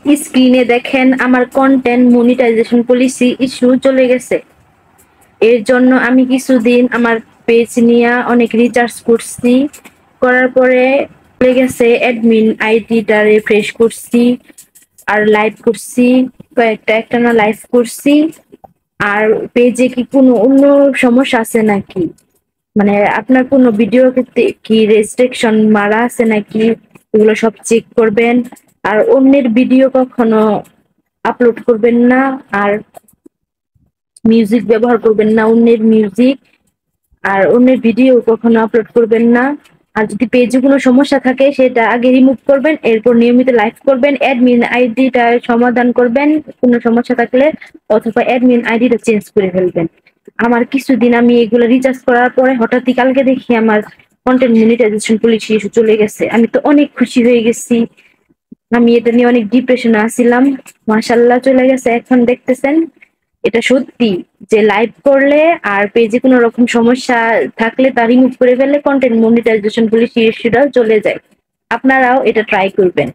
স্ক্রিনে দেখেন আমার কন্টেন্ট মনিটাইজেশন পলিসি ইস্যু চলে গেছে। এর জন্য আমি কিছুদিন আমার পেজ নিয়ে অনেক রিচার্জ করছি, করার পরে চলে গেছে। অ্যাডমিন আইডিটা রিফ্রেশ করছি আর লাইভ করছি, কয়েকটা একটানা লাইভ করছি। আর পেজে কি কোনো অন্য সমস্যা আছে নাকি, মানে আপনার কোনো ভিডিও ক্ষেত্রে কি রেস্ট্রিকশন মারা আছে নাকি, এগুলো সব চেক করবেন। আর অন্যের ভিডিও কখনো আপলোড করবেন না, আর মিউজিক ব্যবহার করবেন না, অন্যের মিউজিক আর অন্যের ভিডিও কখনো আপলোড করবেন না। আর যদি পেজে কোনো সমস্যা থাকে সেটা আগে রিমুভ করবেন, এরপর নিয়মিত লাইভ করবেন, অ্যাডমিন আইডিটা সমাধান করবেন কোনো সমস্যা থাকলে, অথবা অ্যাডমিন আইডিটা চেঞ্জ করে ফেলবেন। আমার কিছুদিন আমি এগুলো রিচার্জ করার পরে হঠাৎই কালকে দেখি আমার কন্টেন্ট মনিটাইজেশন পলিসি ইস্যু চলে গেছে। আমি তো অনেক খুশি হয়ে গেছি, আমি এটা নিয়ে অনেক ডিপ্রেশনে আসছিলাম। মাশাআল্লাহ চলে গেছে। এখন দেখতেছেন এটা সত্যি যে লাইভ করলে আর পেজে কোনো রকম সমস্যা থাকলে তা রিমুভ করে ফেললে কন্টেন্ট মনিটাইজেশন পলিসি ইস্যুটাও চলে যায়। আপনারাও এটা ট্রাই করবেন।